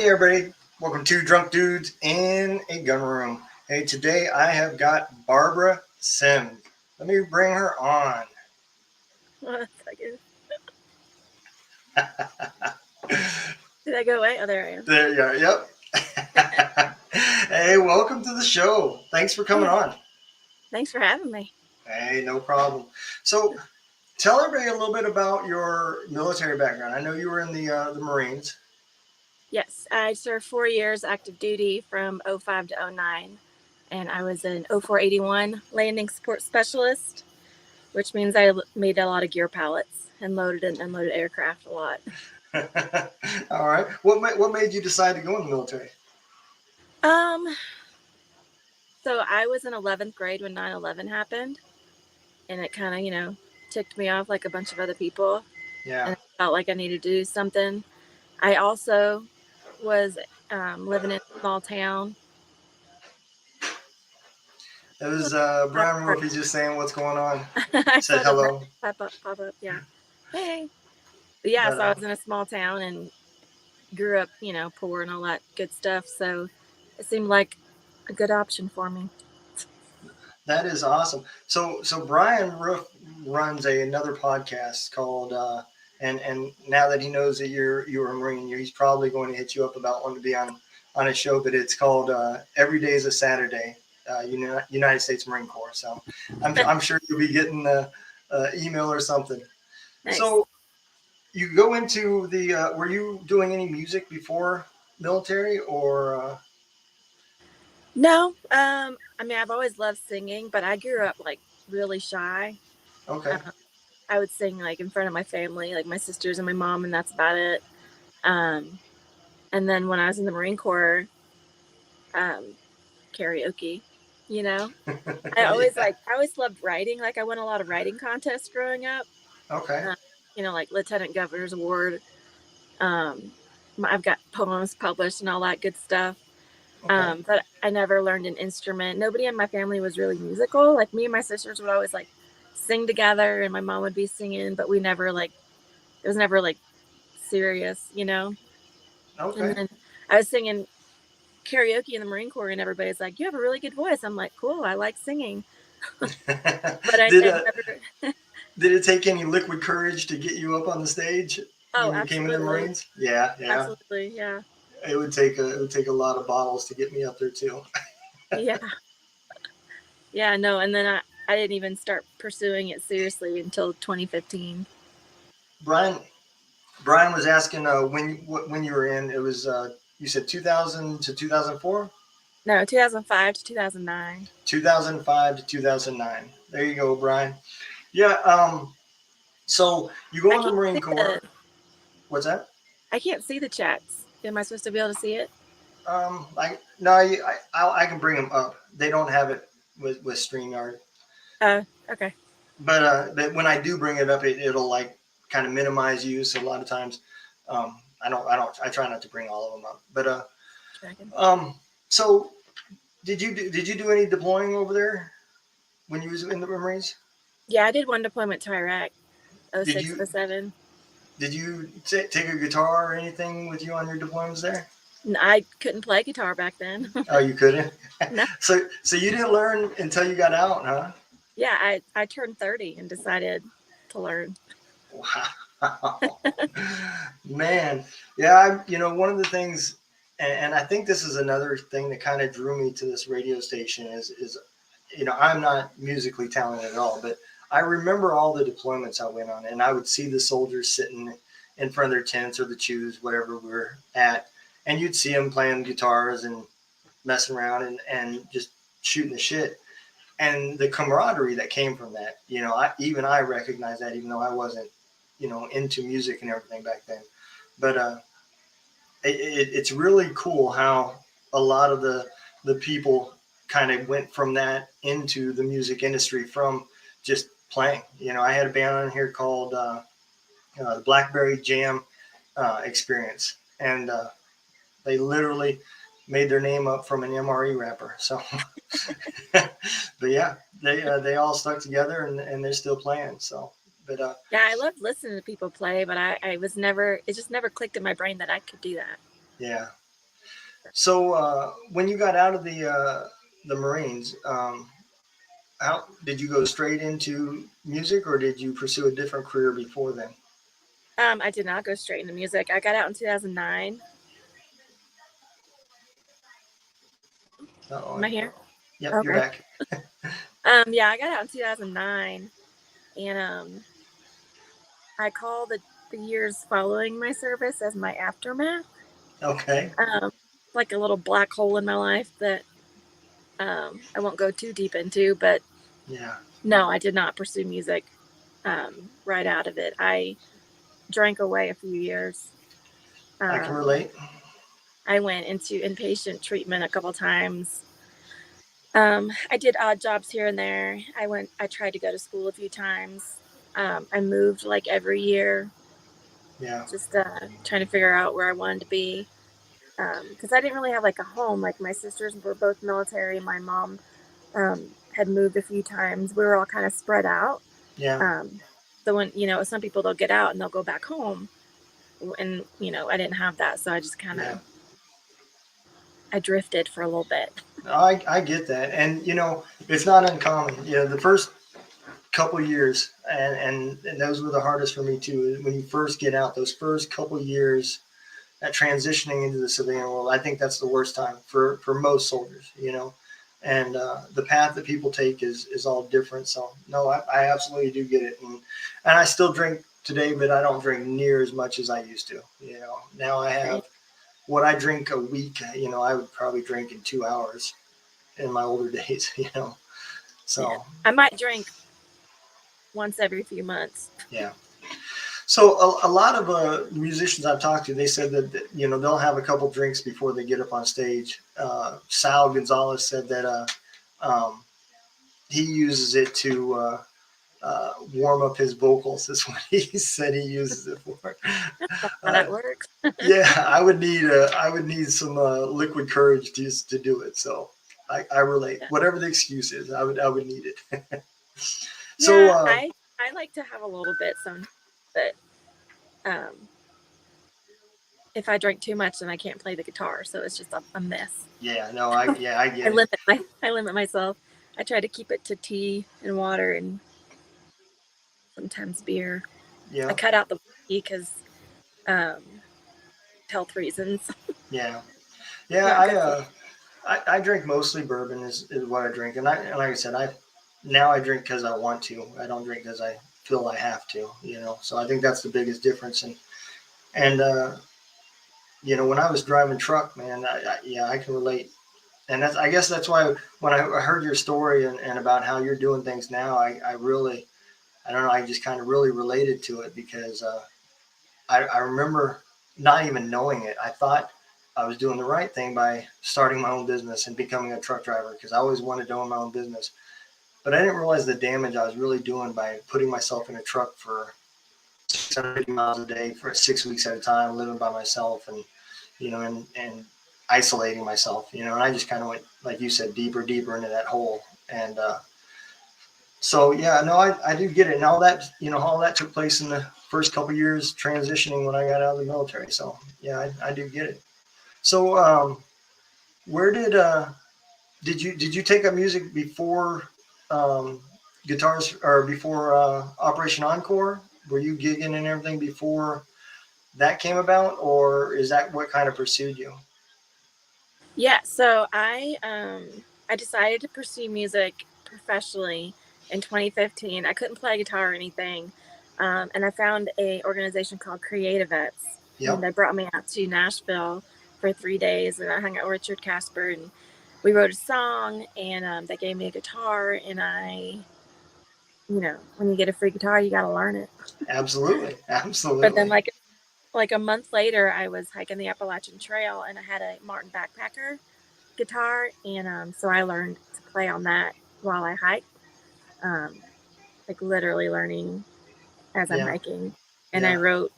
Hey everybody, welcome to Drunk Dudes in a Gun Room. Hey, today I have got Barbara Sims. Let me bring her on. One second. Did I go away? Oh, there I am. There you are, yep. Hey, welcome to the show. Thanks for coming Hey, on. thanks for having me. Hey, no problem. So, tell everybody a little bit about your military background. I know you were in the Marines. Yes, I served 4 years active duty from '05 to '09, and I was an 0481 landing support specialist, which means I made a lot of gear pallets and loaded and unloaded aircraft a lot. All right. What made you decide to go in the military? Um, so I was in 11th grade when 9/11 happened, and it kind of, ticked me off like a bunch of other people, Yeah. and I felt like I needed to do something. I also was living in a small town. It was Brian Murphy just saying what's going on. I Said saw the bird hello. pop up. Yeah. Hey. But yeah, But so I was in a small town and grew up, poor and all that good stuff. So it seemed like a good option for me. that is awesome. So Brian Roof runs another podcast called and now that he knows that you're a Marine, he's probably going to hit you up about wanting to be on a show. But it's called Every Day is a Saturday. United States Marine Corps. So I'm sure you'll be getting the email or something. Nice. So you go into the were you doing any music before military or No, I mean, I've always loved singing, but I grew up like really shy. okay. Um, I would sing like in front of my family, like my sisters and my mom, and that's about it. Um, and then when I was in the Marine Corps, um, karaoke, you know, Yeah. I always loved writing. Like I won a lot of writing contests growing up. Okay. Uh, like Lieutenant Governor's Award. Um, I've got poems published and all that good stuff. Okay. But I never learned an instrument. Nobody in my family was really musical. Like me and my sisters would always like sing together, and my mom would be singing, but we never like it was never like serious, And Okay. then I was singing karaoke in the Marine Corps, and everybody's like, "You have a really good voice." I'm like, "Cool, I like singing," but did I uh, never. did it take any liquid courage to get you up on the stage Oh, when you came in the absolutely, Marines? Yeah, yeah. absolutely, yeah, It would take a lot of bottles to get me up there too. yeah. Yeah, no, and then I didn't even start pursuing it seriously until 2015. Brian Brian was asking when you were in. It was you said 2000 to 2004, No, 2005 to 2009. 2005 to 2009. There you go, Brian. Yeah. So you I go in the can't Marine see the Corps. What's that? I can't see the chats. Am I supposed to be able to see it? Like no, I can bring them up. They don't have it with Streamyard. Okay. But when I do bring it up, it'll like kind of minimize you. So a lot of times, I try not to bring all of them up. But Dragon. um, so did you do any deploying over there when you was in the Marines? Yeah, I did one deployment to Iraq, Did 06, you 07. did you take a guitar or anything with you on your deployments there? I couldn't play guitar back then. Oh, you couldn't. No. So you didn't learn until you got out, huh? Yeah, I turned 30 and decided to learn. Wow. Man, yeah, one of the things, and I think this is another thing that kind of drew me to this radio station is I'm not musically talented at all, but I remember all the deployments I went on, and I would see the soldiers sitting in front of their tents or the chews, whatever we were at, and you'd see them playing guitars and messing around and just shooting the shit. And the camaraderie that came from that, I recognize that even though I wasn't, into music and everything back then. But it's really cool how a lot of the people kind of went from that into the music industry from just playing. I had a band on here called the Blackberry Jam Experience, and they literally made their name up from an MRE rapper. So, but yeah, they all stuck together and they're still playing. So, but Yeah, I loved listening to people play, but I was never, it just never clicked in my brain that I could do that. yeah. So when you got out of the Marines, how did you go straight into music, or did you pursue a different career before then? I did not go straight into music. I got out in 2009. Oh, Am I here? yep, you're Okay. back. Yeah, I got out in 2009, and I call the years following my service as my aftermath. Okay. Um, like a little black hole in my life that I won't go too deep into, but Yeah, no, I did not pursue music right out of it. I drank away a few years. I can Um, relate. I went into inpatient treatment a couple times. I did odd jobs here and there. I tried to go to school a few times. I moved like every year, Yeah, just trying to figure out where I wanted to be. Because I didn't really have like a home. Like my sisters were both military. My mom had moved a few times. We were all kind of spread out. yeah, Um, so when, some people they'll get out and they'll go back home. And, I didn't have that. So I just kind yeah. of, I drifted for a little bit. I get that, and it's not uncommon. The first couple years, and those were the hardest for me too. When you first get out, those first couple years, at transitioning into the civilian world, I think that's the worst time for most soldiers. And the path that people take is all different. So no, I absolutely do get it, and I still drink today, but I don't drink near as much as I used to. Now I Right. have what I drink a week. I would probably drink in 2 hours in my older days. Yeah. So I might drink once every few months. yeah. So a lot of musicians I've talked to, they said that they'll have a couple drinks before they get up on stage. Sal Gonzalez said that um, he uses it to warm up his vocals. Is what he said he uses it for. How Uh, that works. yeah, I would need some liquid courage to do it. So I relate. Yeah. Whatever the excuse is, I would need it. So Yeah, I like to have a little bit some, but um, if I drink too much, then I can't play the guitar, so it's just a mess. yeah, no, I I get it. limit I limit myself. I try to keep it to tea and water and sometimes beer. I Yeah, cut out the whiskey because health reasons. yeah, yeah. Not I good for you. uh, I drink mostly bourbon is what I drink, and like I said, now I drink because I want to. I don't drink because I feel I have to. So I think that's the biggest difference. And when I was driving truck, man, yeah, I can relate. And I guess that's why when I heard your story and about how you're doing things now, I really, I don't know, I just kind of really related to it because I remember not even knowing it. I thought I was doing the right thing by starting my own business and becoming a truck driver because I always wanted to own my own business. But I didn't realize the damage I was really doing by putting myself in a truck for 650 miles a day for 6 weeks at a time, living by myself and isolating myself, and I just kind of went, like you said, deeper into that hole. And so yeah, no, I do get it. And all that took place in the first couple years transitioning when I got out of the military. So yeah, I do get it. So where did you take up music before um, guitars or before Operation Encore? Were you gigging and everything before that came about, or is that what kind of pursued you? Yeah, so I decided to pursue music professionally in 2015. I couldn't play guitar or anything, and I found a organization called Creative Vets, and Yep. they brought me out to Nashville for 3 days, and I hung out with Richard Casper, and we wrote a song, and they gave me a guitar, and when you get a free guitar, you got to learn it. Absolutely. But then, Absolutely. like a month later, I was hiking the Appalachian Trail, and I had a Martin backpacker guitar, and so I learned to play on that while I hiked, um, like literally learning as I'm Yeah. hiking. And I Yeah. wrote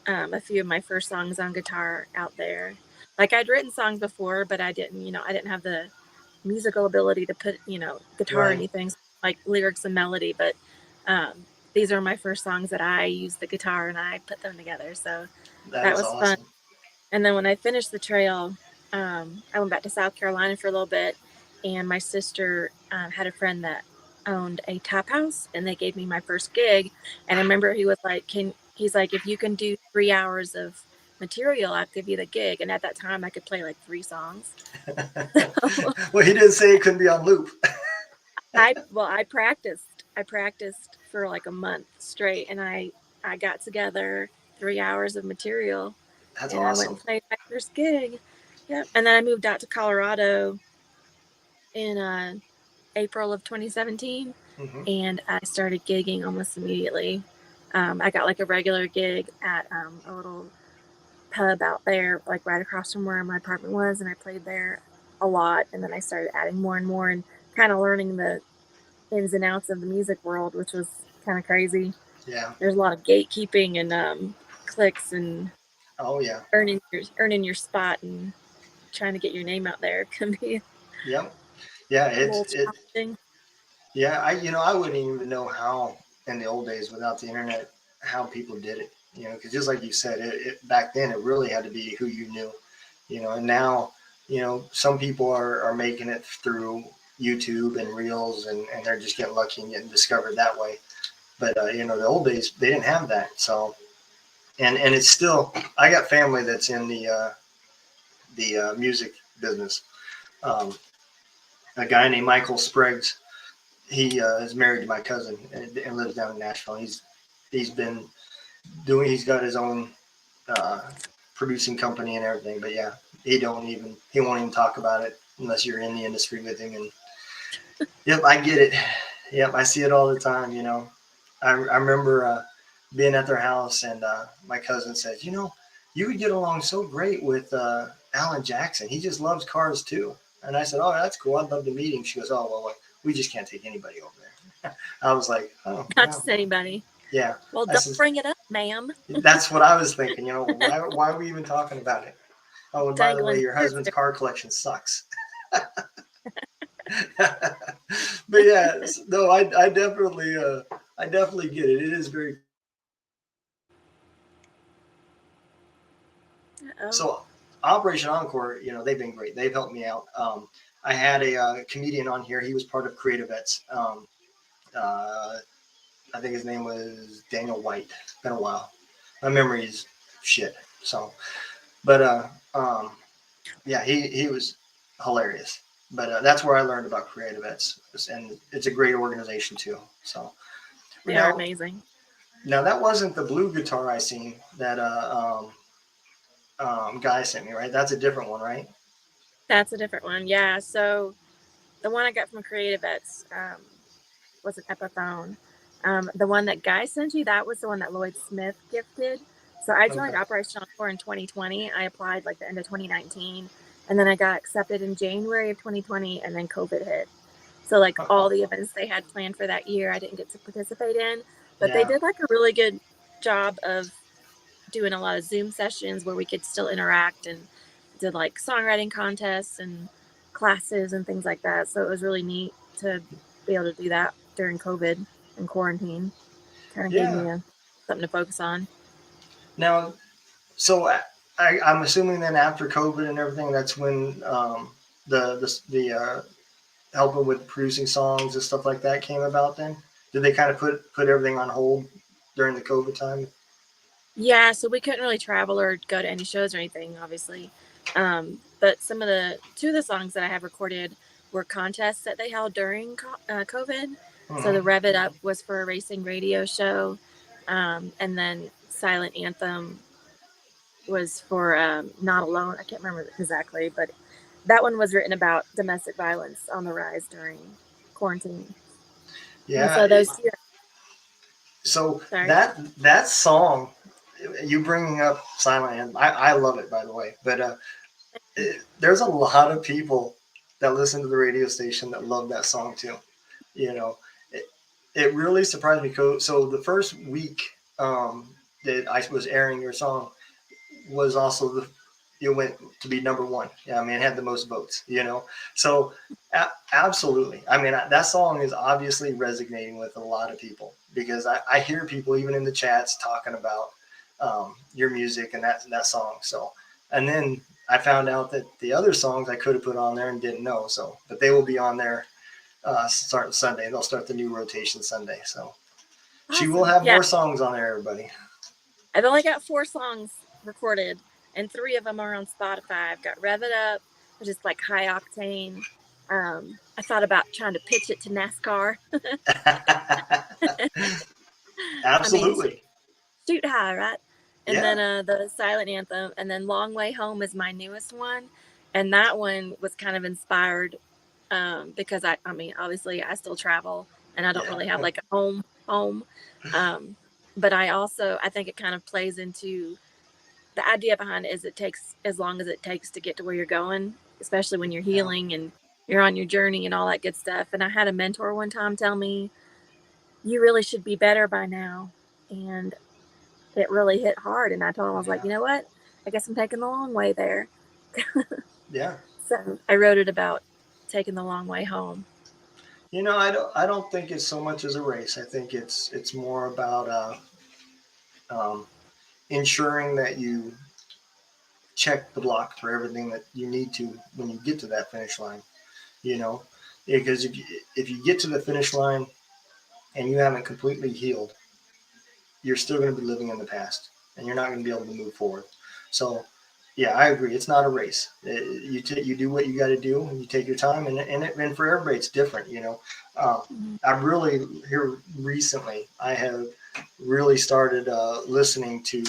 a few of my first songs on guitar out there. Like I'd written songs before, but I didn't have the musical ability to put, guitar or Right. anything like lyrics and melody. But these are my first songs that I used the guitar and I put them together. So That that is was fun. awesome. And then when I finished the trail, I went back to South Carolina for a little bit, and my sister had a friend that owned a tap house, and they gave me my first gig. And I remember he was like, he's like, if you can do 3 hours of material, I'll give you the gig. And at that time, I could play like 3 songs. Well, he didn't say it couldn't be on loop. I practiced. I practiced for like a month straight, and I got together 3 hours of material, That's and I went awesome. and played my first gig. Yep. And then I moved out to Colorado in April of 2017, Hmm. and I started gigging almost immediately. I got like a regular gig at a little pub out there, like right across from where my apartment was, and I played there a lot. And then I started adding more and more, and kind of learning the ins and outs of the music world, which was kind of crazy. Yeah. There's a lot of gatekeeping and clicks and Oh yeah. earning your spot and trying to get your name out there can be Yep. Yeah. a little challenging. Yeah. I wouldn't even know how in the old days without the internet how people did it. Because just like you said, back then it really had to be who you knew. And now, some people are making it through YouTube and Reels, and they're just getting lucky and getting discovered that way. But the old days they didn't have that. So, and it's still, I got family that's in the music business. Um, a guy named Michael Spriggs. He is married to my cousin and lives down in Nashville. He's been doing. He's got his own uh, producing company and everything. But yeah, he won't even talk about it unless you're in the industry with him. And yep, I get it. Yep, I see it all the time. I remember being at their house, and my cousin says, you would get along so great with Alan Jackson. He just loves cars too. And I said, oh, that's cool. I'd love to meet him. She goes, oh, well, we just can't take anybody over there. I was like, oh, Not well, just anybody. yeah. Well, I don't said, bring it up, ma'am. that's what I was thinking. Why are we even talking about it? Oh, and by the way, Dangling your carrots husband's there. car collection sucks. But yeah, no, I definitely get it. It is very. Oh, So Operation Encore, they've been great. They've helped me out. I had a comedian on here. He was part of Creative Vets. Uh, I think his name was Daniel White. It's been a while. My memory is shit. So, but yeah, he was hilarious. But that's where I learned about Creative Vets, and it's a great organization too. So they are now, amazing. now that wasn't the blue guitar I seen that guy sent me, right? That's a different one, right? That's a different one. Yeah. So the one I got from Creative Vets was an Epiphone. The one that Guy sent you, that was the one that Lloyd Smith gifted. So I joined Okay. Operation Encore in 2020. I applied like the end of 2019, and then I got accepted in January of 2020, and then COVID hit. So like all the events they had planned for that year, I didn't get to participate in, but they Yeah. did like a really good job of doing a lot of Zoom sessions where we could still interact, and did like songwriting contests and classes and things like that. So it was really neat to be able to do that during COVID and quarantine. Kind of gave Yeah. me something to focus on. Now, so I'm assuming then after COVID and everything, that's when the helping with producing songs and stuff like that came about. Then did they kind of put everything on hold during the COVID time? Yeah, so we couldn't really travel or go to any shows or anything, obviously. But two of the songs that I have recorded were contests that they held during COVID. So Hmm. the Rev It Up was for a racing radio show, and then Silent Anthem was for Not Alone. I can't remember exactly, but that one was written about domestic violence on the rise during quarantine. And Yeah. so those two, So sorry. that song, you bringing up Silent Anthem, I love it, by the way. But there's a lot of people that listen to the radio station that love that song too. You know, it, it really surprised me. So the first week that I was airing your song was also it went to be number one. Yeah, I mean, it had the most votes. So absolutely. I mean, that song is obviously resonating with a lot of people because I hear people even in the chats talking about your music and that song. So, and then I found out that the other songs I could have put on there and didn't know. So, but they will be on there starting Sunday. They'll start the new rotation Sunday. So she will Awesome. have Yeah. more songs on there, everybody. I've only got 4 songs recorded, and 3 of them are on Spotify. I've got Rev It Up, which is like high octane. I thought about trying to pitch it to NASCAR. I mean, Absolutely. shoot high, right? And Yeah. then the Silent Anthem, and then Long Way Home is my newest one, and that one was kind of inspired because I mean, obviously I still travel, and I don't really have Yeah. like a home. Um, but I think it kind of plays into the idea behind it is it takes as long as it takes to get to where you're going, especially when you're Yeah. healing and you're on your journey and all that good stuff. And I had a mentor one time tell me, you really should be better by now. And it really hit hard. And I told him, I was like, Yeah. you know what? I guess I'm taking the long way there. Yeah. So I wrote it about taking the long way home. You know, I don't think it's so much as a race. I think it's more about um, ensuring that you check the block for everything that you need to when you get to that finish line. You know, because if you get to the finish line and you haven't completely healed, you're still going to be living in the past, and you're not going to be able to move forward. So, yeah, I agree. It's not a race. You do what you got to do, and you take your time, and for everybody, it's different. You know, Mm-hmm. I'm really here recently. I have really started listening to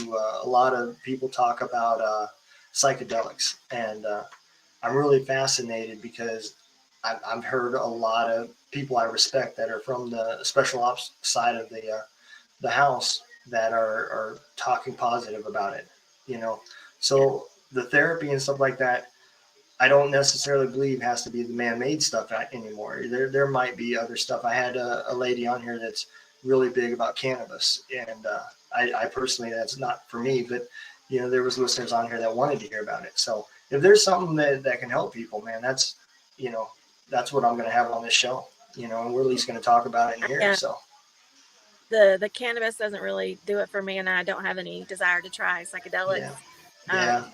a lot of people talk about psychedelics, and I'm really fascinated because I've heard a lot of people I respect that are from the special ops side of the house that are talking positive about it. You know, Yeah. so the therapy and stuff like that, I don't necessarily believe has to be the man-made stuff anymore. There might be other stuff. I had a lady on here that's really big about cannabis, and I personally that's not for me, but you know there was listeners on here that wanted to hear about it. So if there's something that can help people, man, that's you know that's what I'm going to have on this show. You know, and we're at least going to talk about it in here. Yeah. So The cannabis doesn't really do it for me, and I don't have any desire to try psychedelics. yeah, yeah, Um,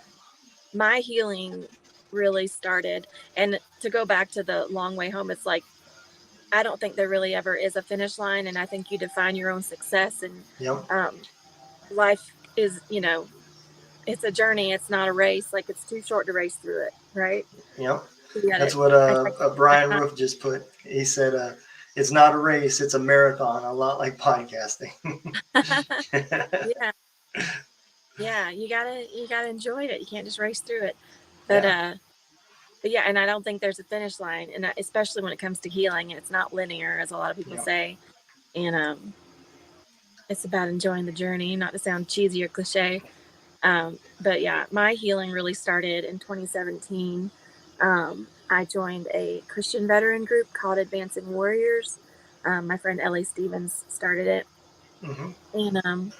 my healing really started, and to go back to the long way home, it's like I don't think there really ever is a finish line, and I think you define your own success. And yep. um, life is, it's a journey. It's not a race. Like it's too short to race through it, right? Yep. You got That's to. what I think Brian Roof just put. He said, it's not a race, it's a marathon, a lot like podcasting. yeah, yeah. You gotta enjoy it. You can't just race through it. But Yeah. uh, but yeah, and I don't think there's a finish line, and especially when it comes to healing, and it's not linear, as a lot of people Yep. say. And it's about enjoying the journey, not to sound cheesy or cliche. But yeah, my healing really started in 2017. I joined a Christian veteran group called Advancing Warriors. My friend Ellie Stevens started it. Hmm. And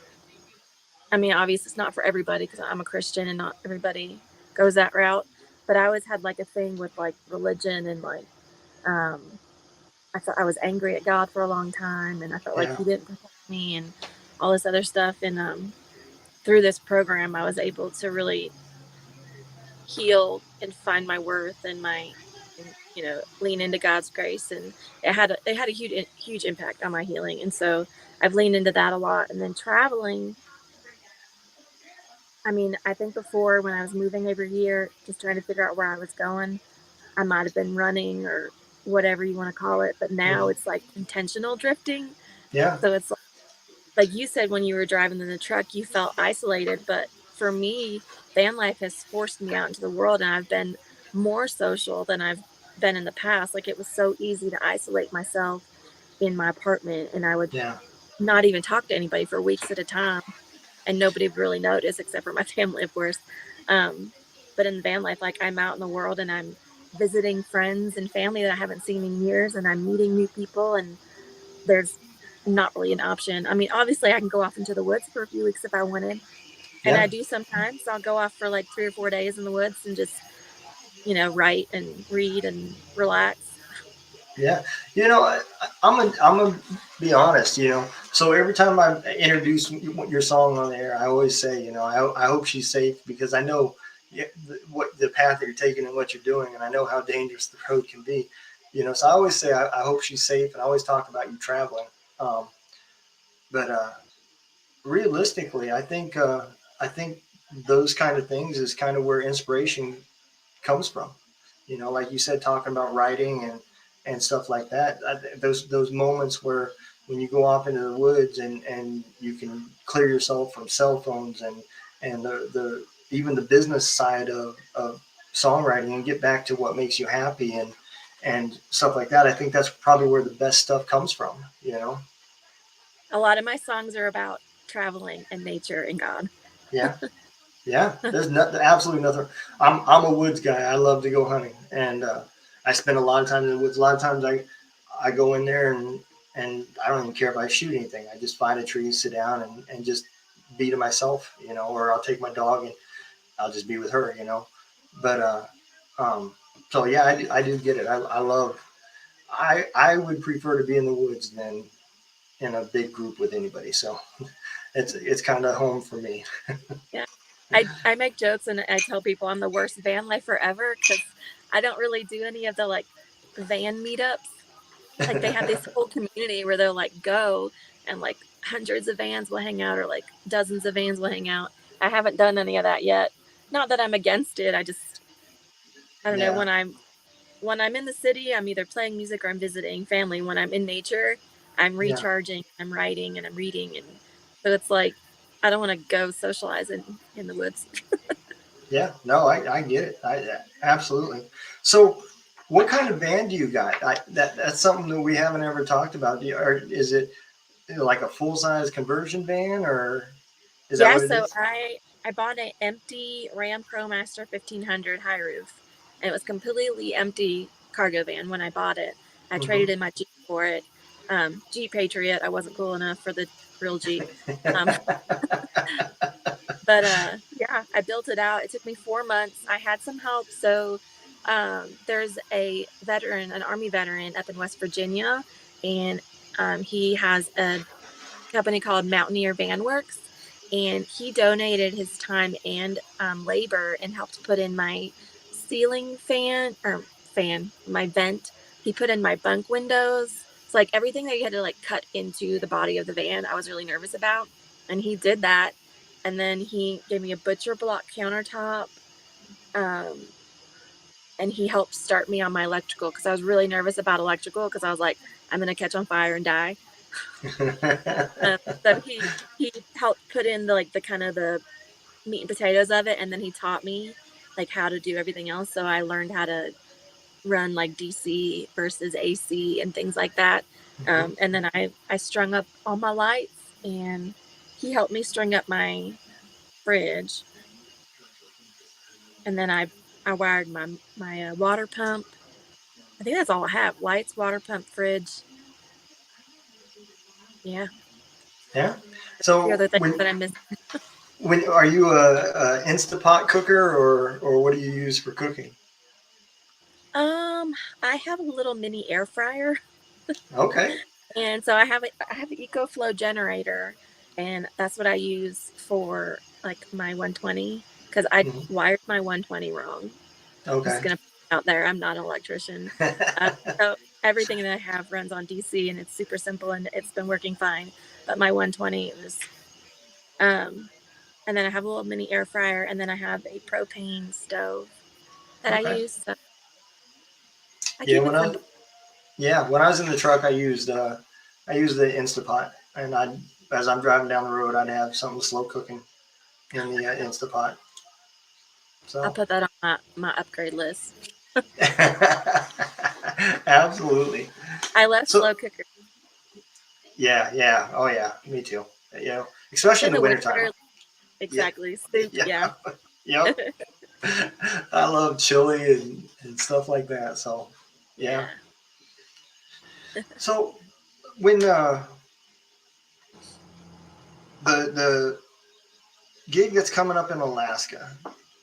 I mean, obviously, it's not for everybody because I'm a Christian and not everybody goes that route. But I always had like a thing with like religion and like, um, I thought I was angry at God for a long time and I felt like Yeah. He didn't protect me and all this other stuff. And through this program, I was able to really heal and find my worth and lean into God's grace. And it had a huge impact on my healing. And so I've leaned into that a lot. And then traveling, I mean, I think before when I was moving every year, just trying to figure out where I was going, I might have been running or whatever you want to call it. But now Hmm. it's like intentional drifting. Yeah. So it's like you said, when you were driving in the truck, you felt isolated. But for me, van life has forced me out into the world, and I've been more social than I've been in the past. Like it was so easy to isolate myself in my apartment, and I would Yeah. not even talk to anybody for weeks at a time, and nobody would really notice except for my family, of course. Um, but in the van life, like I'm out in the world and I'm visiting friends and family that I haven't seen in years, and I'm meeting new people, and there's not really an option. I mean, obviously, I can go off into the woods for a few weeks if I wanted, and I Yeah. do sometimes. I'll go off for like 3 or 4 days in the woods and just, write and read and relax. Yeah. You know, I'm gonna be honest. You know, so every time I introduce your song on the air, I always say, you know, I hope she's safe because I know, what the path that you're taking and what you're doing, and I know how dangerous the road can be. So I always say I hope she's safe, and I always talk about you traveling. Um, but realistically, I think those kind of things is kind of where inspiration comes from. Like you said, talking about writing and stuff like that. Those moments where when you go off into the woods and you can clear yourself from cell phones and the even the business side of songwriting and get back to what makes you happy and stuff like that. I think that's probably where the best stuff comes from. A lot of my songs are about traveling and nature and God. Yeah. Yeah, there's absolutely nothing. I'm a woods guy. I love to go hunting, and I spend a lot of time in the woods. A lot of times I go in there and I don't even care if I shoot anything. I just find a tree, sit down, and just be to myself, or I'll take my dog and I'll just be with her, But um, so yeah, I do get it. I love. I would prefer to be in the woods than in a big group with anybody. So it's kind of home for me. Yeah. I make jokes and I tell people I'm the worst van lifer ever because I don't really do any of the like van meetups. Like they have this whole community where they'll like go and like hundreds of vans will hang out or like dozens of vans will hang out. I haven't done any of that yet. Not that I'm against it. I don't know, Yeah, when I'm in the city, I'm either playing music or I'm visiting family. When I'm in nature, I'm yeah. recharging, I'm writing and I'm reading and so it's like I don't want to go socialize in the woods. Yeah, no, I get it. I absolutely. So, what kind of van do you got? That's something that we haven't ever talked about. Or is it like a full size conversion van, or is that Yeah, what it so is? I bought an empty Ram ProMaster 1500 high roof, and it was completely empty cargo van when I bought it. I Hmm. traded in my Jeep for it. Jeep Patriot. I wasn't cool enough for the real Jeep. Um, but yeah, I built it out. It took me 4 months. I had some help. So there's a veteran, an Army veteran up in West Virginia, and he has a company called Mountaineer Van Works, and he donated his time and labor and helped put in my ceiling my vent. He put in my bunk windows. It's like everything that you had to like cut into the body of the van, I was really nervous about, and he did that. And then he gave me a butcher block countertop, um, and he helped start me on my electrical because I was really nervous about electrical because I was like, I'm gonna catch on fire and die. So he helped put in the like the kind of the meat and potatoes of it, and then he taught me like how to do everything else. So I learned how to run like DC versus AC and things like that. And then I strung up all my lights, and he helped me string up my fridge, and then I wired my water pump. I think that's all I have: lights, water pump, fridge. Yeah, Yeah. the So other things that I missed. when are you a Instapot cooker or what do you use for cooking? I have a little mini air fryer. Okay. And so I have an EcoFlow generator, and that's what I use for like my 120 because I Mhm. wired my 120 wrong. Just Okay. gonna put it out there. I'm not an electrician. Uh, so everything that I have runs on DC, and it's super simple, and it's been working fine. But my 120 was, um, and then I have a little mini air fryer, and then I have a propane stove that I Okay. use. So I Yeah. keep it simple. When I was in the truck, I used the Instapot, and as I'm driving down the road, I'd have something slow cooking in the Instapot. I'll So, put that on my upgrade list. absolutely. I love So, slow cookers yeah, yeah, oh yeah, me too. Especially in in the the wintertime. winter. Yeah, Exactly. Soup, yeah, yeah. yep. I love chili and stuff like that. So, yeah. Yeah. So when the gig that's coming up in Alaska.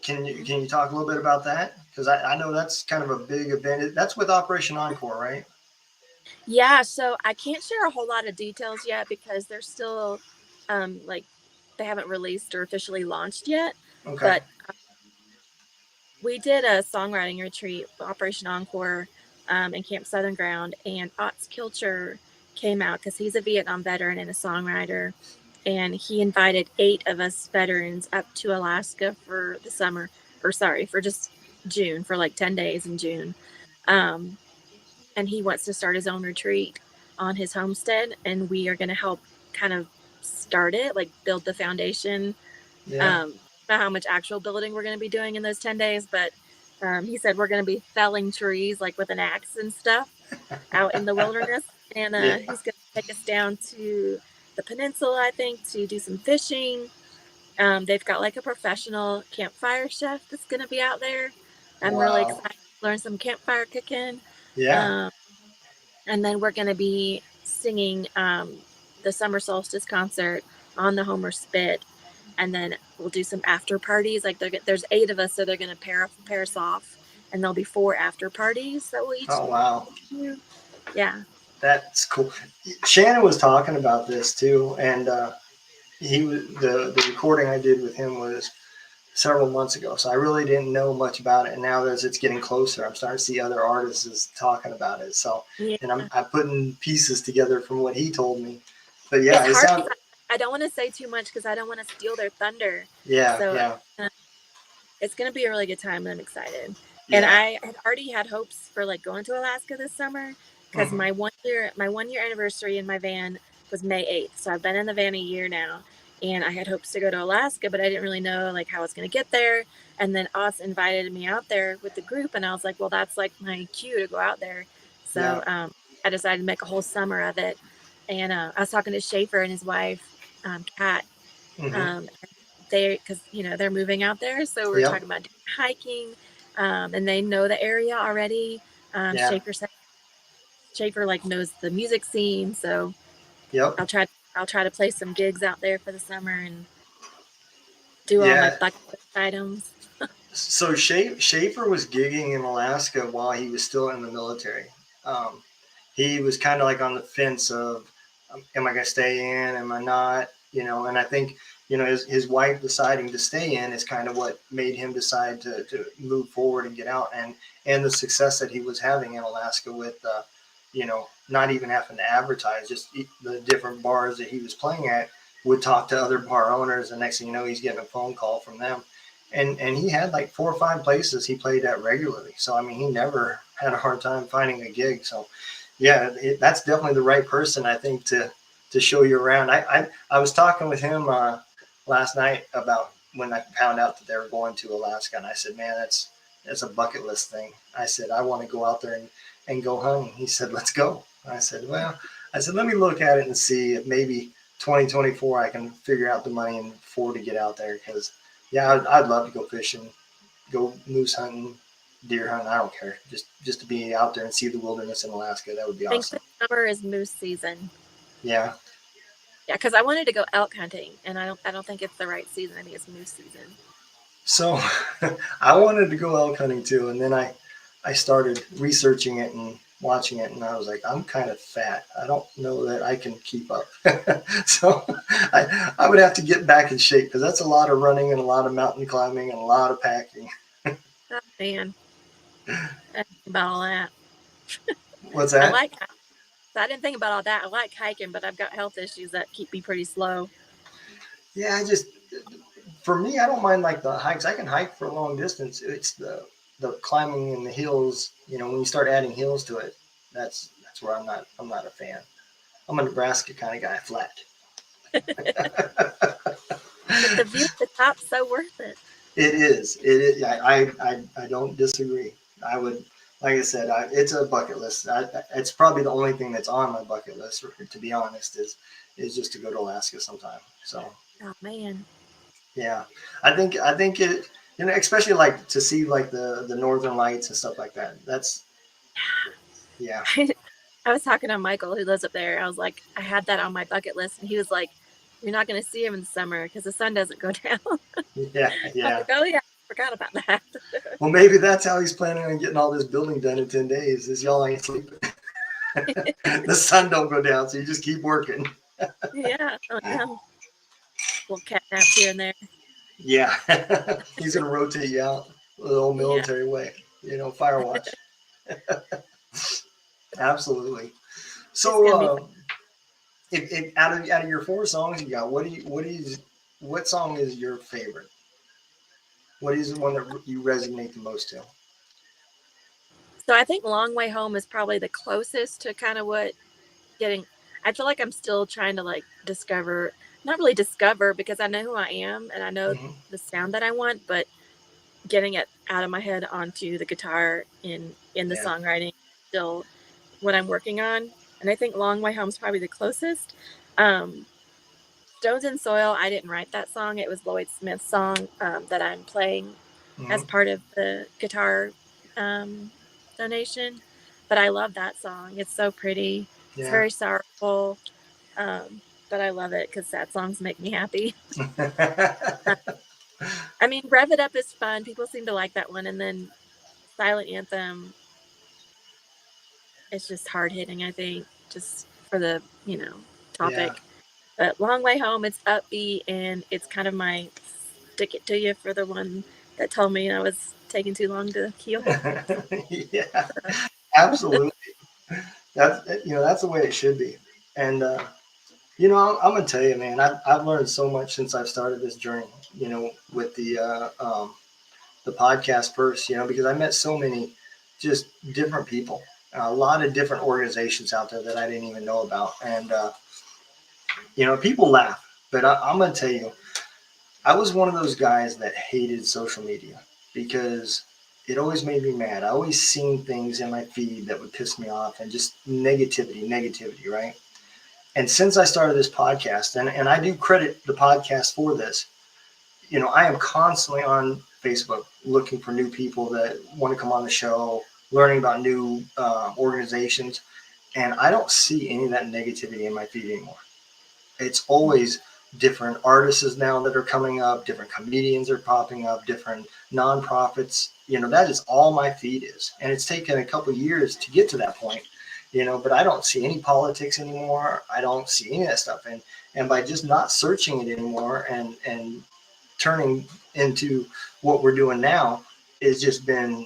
Can you talk a little bit about that? Because I know that's kind of a big event. That's with Operation Encore, right? Yeah, so I can't share a whole lot of details yet because they're still like they haven't released or officially launched yet. Okay. But we did a songwriting retreat, Operation Encore, in Camp Southern Ground, and Ots Kilcher came out because he's a Vietnam veteran and a songwriter, and he invited 8 of us veterans up to Alaska for the summer, or sorry, for just June, for like 10 days in June. Um, and he wants to start his own retreat on his homestead, and we are going to help kind of start it, like build the foundation. Yeah. Not how much actual building we're going to be doing in those 10 days, but he said we're going to be felling trees like with an axe and stuff out in the wilderness. And Yeah. he's going to take us down to the peninsula, I think, to do some fishing. They've got like a professional campfire chef that's going to be out there. I'm really Wow. excited to learn some campfire cooking. Yeah. Um, and then we're going to be singing the summer solstice concert on the Homer Spit, and then we'll do some after parties. Like there's 8 of us, so they're going to pair us off, and there'll be 4 after parties that we'll each Oh, wow. do. Yeah. That's cool. Shannon was talking about this too, and he was the recording I did with him was several months ago, so I really didn't know much about it. And now as it's getting closer, I'm starting to see other artists talking about it. So, Yeah. and I'm putting pieces together from what he told me. But yeah, It's it hard. sounds. I don't want to say too much because I don't want to steal their thunder. Yeah, So yeah, it's going to be a really good time, and I'm excited. And yeah. I had already had hopes for like going to Alaska this summer because Hmm. my 1 year anniversary in my van was May 8th. So I've been in the van a year now, and I had hopes to go to Alaska, but I didn't really know like how I was going to get there. And then Oz invited me out there with the group, and I was like, well, that's like my cue to go out there. Yeah. So I decided to make a whole summer of it. And I was talking to Schaefer and his wife, Kat, Hmm. um, they because they're moving out there, so we're Yep. talking about hiking, and they know the area already. Yeah. Schaefer said Schaefer like knows the music scene, so Yep. I'll try to play some gigs out there for the summer and do all my Yeah. bucket list items. So Schaefer was gigging in Alaska while he was still in the military. Um, he was kind of like on the fence of, am I going to stay in? Am I not? And I think, his wife deciding to stay in is kind of what made him decide to move forward and get out. And the success that he was having in Alaska with, not even having to advertise, just the different bars that he was playing at would talk to other bar owners. And next thing you know, he's getting a phone call from them. And he had like 4 or 5 places he played at regularly. So, I mean, he never had a hard time finding a gig. So, yeah, that's definitely the right person, I think, to show you around. I was talking with him last night about when I found out that they were going to Alaska, and I said, man, that's a bucket list thing. I said, I want to go out there and go hunting. He said, let's go. I said, well, let me look at it and see if maybe 2024 I can figure out the money and afford to get out there, because yeah, I'd love to go fishing, go moose hunting, deer hunting. I don't care. Just to be out there and see the wilderness in Alaska. That would be I think awesome. this summer is moose season. Yeah. Yeah, because I wanted to go elk hunting, and I don't think it's the right season. I think it's moose season. So I wanted to go elk hunting too, and then I started researching it and watching it, and I was like, I'm kind of fat. I don't know that I can keep up. So I would have to get back in shape, because that's a lot of running and a lot of mountain climbing and a lot of packing. Oh man, I didn't think about all that. What's I that? like. I didn't think about all that. I like hiking, but I've got health issues that keep me pretty slow. Yeah, for me, I don't mind like the hikes. I can hike for a long distance. It's the climbing in the hills. When you start adding hills to it, that's where I'm not a fan. I'm a Nebraska kind of guy, flat. But the view at the top's so worth it. It is. It is. I don't disagree. I would, like I said, it's a bucket list. It's probably the only thing that's on my bucket list, to be honest, is just to go to Alaska sometime. So Oh man. yeah, I think it. Especially like to see like the northern lights and stuff like that. That's yeah. I was talking to Michael who lives up there. I was like, I had that on my bucket list, and he was like, "You're not going to see him in the summer because the sun doesn't go down." Yeah, I was yeah. like, "Oh yeah, I forgot about that." Well, maybe that's how he's planning on getting all this building done in 10 days. Is y'all ain't sleeping. The sun don't go down, so you just keep working. Yeah. Oh no. Little cat naps here and there. Yeah, he's gonna rotate you out. the old Yeah, military way, fire watch. Absolutely. it's So, gonna be fun. if out of your four songs you got, what song is your favorite? What is the one that you resonate the most to? So I think Long Way Home is probably the closest to kind of what getting. I feel like I'm still trying to like discover, not really discover because I know who I am and I know Hmm. the sound that I want, but getting it out of my head onto the guitar in the Yeah. songwriting still what I'm working on. And I think Long Way Home is probably the closest. Um, Stones and Soil, I didn't write that song. It was Lloyd Smith's song that I'm playing Hmm. as part of the guitar um, donation. But I love that song. It's so pretty. It's Yeah. very sorrowful. Um, but I love it because sad songs make me happy. Uh, I mean, Rev It Up is fun. People seem to like that one. And then Silent Anthem, it's just hard hitting, I think, just for the, Yeah. topic. But Long Way Home, it's upbeat and it's kind of my stick it to you for the one that told me I was taking too long to heal. Yeah. Absolutely. That's the way it should be. And I'm gonna tell you, man, I've learned so much since I've started this journey. With the podcast first. Because I met so many just different people, a lot of different organizations out there that I didn't even know about, and people laugh, but I'm gonna tell you, I was one of those guys that hated social media because it always made me mad. I always seen things in my feed that would piss me off and just negativity, right? And since I started this podcast, and I do credit the podcast for this, I am constantly on Facebook looking for new people that want to come on the show, learning about new organizations, and I don't see any of that negativity in my feed anymore. It's always different artists now that are coming up, different comedians are popping up, different nonprofits. That is all my feed is, and it's taken a couple of years to get to that point. But I don't see any politics anymore. I don't see any of that stuff, and by just not searching it anymore and turning into what we're doing now has just been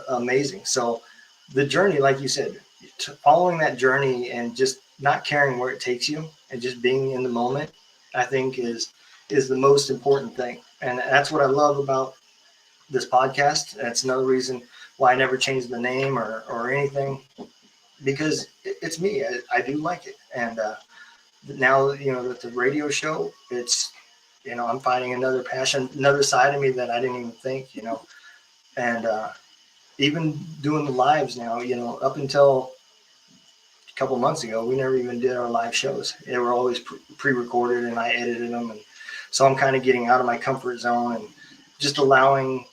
amazing. So the journey, like you said, following that journey and just not caring where it takes you and just being in the moment, I think is the most important thing. And that's what I love about this podcast. That's another reason why I never changed the name or anything, because it's me. I do like it. And now, with the radio show, I'm finding another passion, another side of me that I didn't even think, and even doing the lives now, up until a couple months ago, we never even did our live shows. They were always pre-recorded and I edited them. And so I'm kind of getting out of my comfort zone and just allowing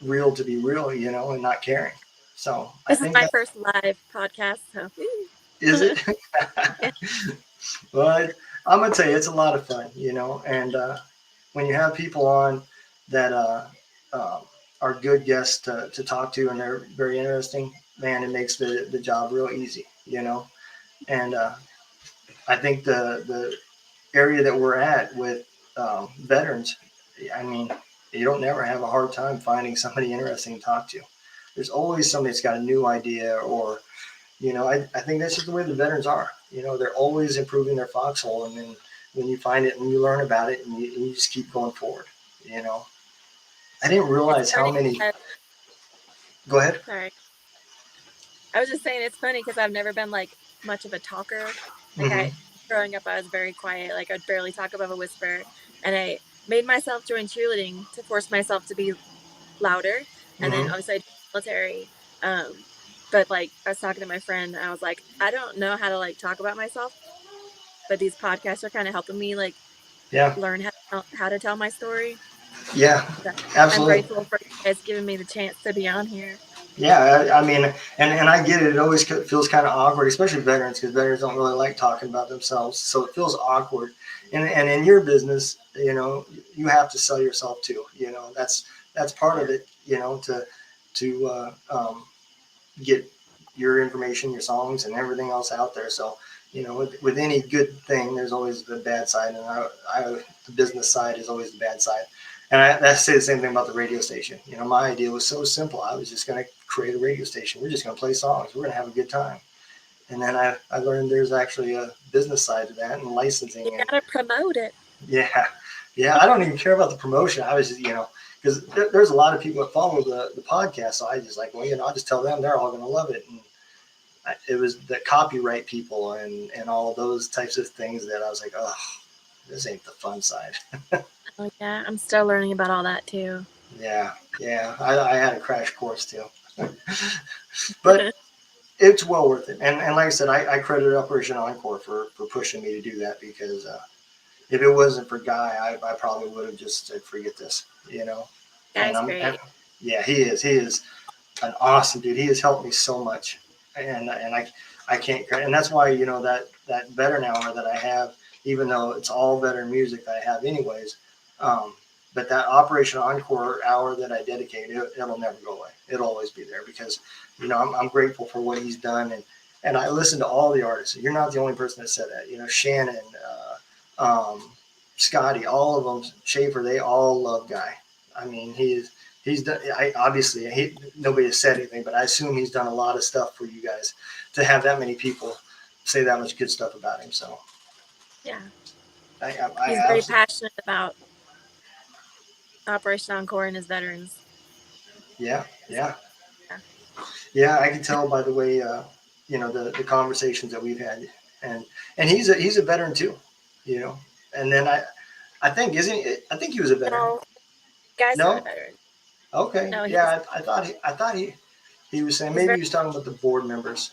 real to be real, and not caring. So I This is think my that first live podcast, so is it. yeah. But I'm going to tell you, it's a lot of fun, and when you have people on that uh, are good guests to talk to and they're very interesting, man, it makes the job real easy, And I think the area that we're at with veterans, I mean, you don't never have a hard time finding somebody interesting to talk to. There's always somebody that's got a new idea, or I think that's just the way the veterans are. They're always improving their foxhole, and then when you find it and you learn about it, and you just keep going forward. You know, I didn't It's realize how funny. many. Go ahead. Sorry, I was just saying it's funny because I've never been like much of a talker. Like Hmm. growing up, I was very quiet. Like I'd barely talk above a whisper, and I made myself join cheerleading to force myself to be louder. And then Hmm. obviously I joined the military. Um, but like I was talking to my friend, and I was like, I don't know how to like talk about myself, but these podcasts are kind of helping me like Yeah. learn how to tell my story. Yeah. So I'm Absolutely. grateful for you guys giving me the chance to be on here. Yeah, I mean, and I get it. It always feels kind of awkward, especially veterans, because veterans don't really like talking about themselves. So it feels awkward. And in your business, you have to sell yourself too. That's part of Yeah. it. To get your information, your songs, and everything else out there. So with any good thing, there's always the bad side, and the business side is always the bad side. And I say the same thing about the radio station. You know, my idea was so simple. I was just going to create a radio station. We're just going to play songs. We're going to have a good time. And then I learned there's actually a business side to that and You licensing. And gotta promote it. yeah, yeah, I don't even care about the promotion. I was just, because there's a lot of people that follow the podcast. So I just like, well, I'll just tell them they're all going to love it. And it was the copyright people and all those types of things that I was like, oh, this ain't the fun side. Oh yeah, I'm still learning about all that too. Yeah, yeah, I had a crash course too. But it's well worth it. And like I said, I credit Operation Encore for pushing me to do that because if it wasn't for Guy, I probably would have just said, forget this, And Guy's great. yeah, he is. He is an awesome dude. He has helped me so much, and I can't credit. And that's why that veteran hour that I have, even though it's all veteran music I have anyways. But that Operation Encore hour that I dedicate, it'll never go away. It'll always be there because, I'm grateful for what he's done. And I listen to all the artists. You're not the only person that said that. Shannon, Scotty, all of them, Schaefer, they all love Guy. I mean, he's done. Nobody has said anything, but I assume he's done a lot of stuff for you guys to have that many people say that much good stuff about him. So Yeah. I He's very passionate about Operation Encore and his veterans. Yeah. I can tell by the way the conversations that we've had, and he's a veteran too, And then I think isn't he, I think he was a veteran. No, Guy's not a No. veteran. Okay. No, Yeah, I thought he was saying maybe he was talking about the board members.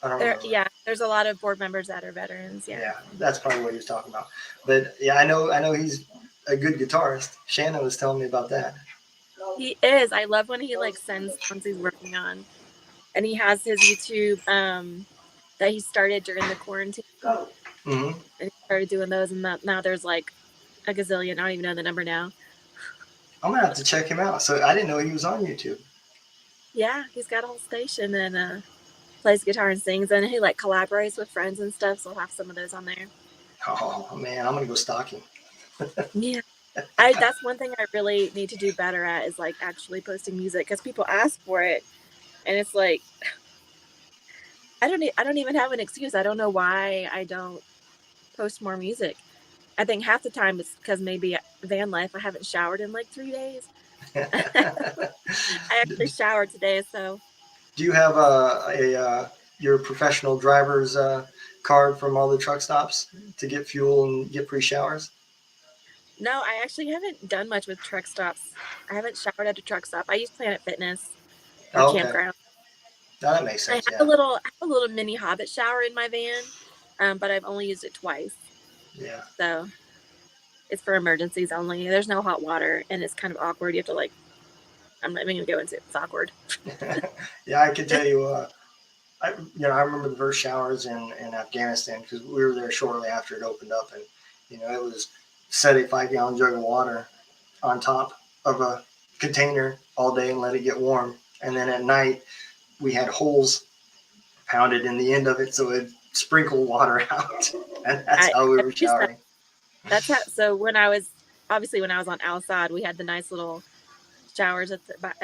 I don't remember. Yeah, there's a lot of board members that are veterans. Yeah, that's probably what he was talking about. But yeah, I know he's a good guitarist. Shannon was telling me about that. He is. I love when he sends songs he's working on, and he has his YouTube that he started during the quarantine, Mm-hmm. and he started doing those, and now there's a gazillion. I don't even know the number now. I'm gonna have to check him out. So I didn't know he was on YouTube. Yeah, he's got a whole station and plays guitar and sings, and he collaborates with friends and stuff. So we'll have some of those on there. Oh man, I'm gonna go stalk him. Yeah. That's one thing I really need to do better at is actually posting music because people ask for it, and it's I don't even have an excuse. I don't know why I don't post more music. I think half the time it's because maybe van life. I haven't showered in 3 days. I actually showered today, so. Do you have your professional driver's card from all the truck stops to get fuel and get free showers? No, I actually haven't done much with truck stops. I haven't showered at a truck stop. I use Planet Fitness or Campground. No, that makes sense. I have a little mini Hobbit shower in my van, but I've only used it twice. Yeah. So it's for emergencies only. There's no hot water, and it's kind of awkward. You have to I'm not even gonna go into it. It's awkward. Yeah, I can tell you. I remember the first showers in Afghanistan because we were there shortly after it opened up, and it was set a 5-gallon jug of water on top of a container all day and let it get warm, and then at night we had holes pounded in the end of it so it sprinkled water out, and that's how we were showering. That's how. So when I was on Al Sadd, we had the nice little showers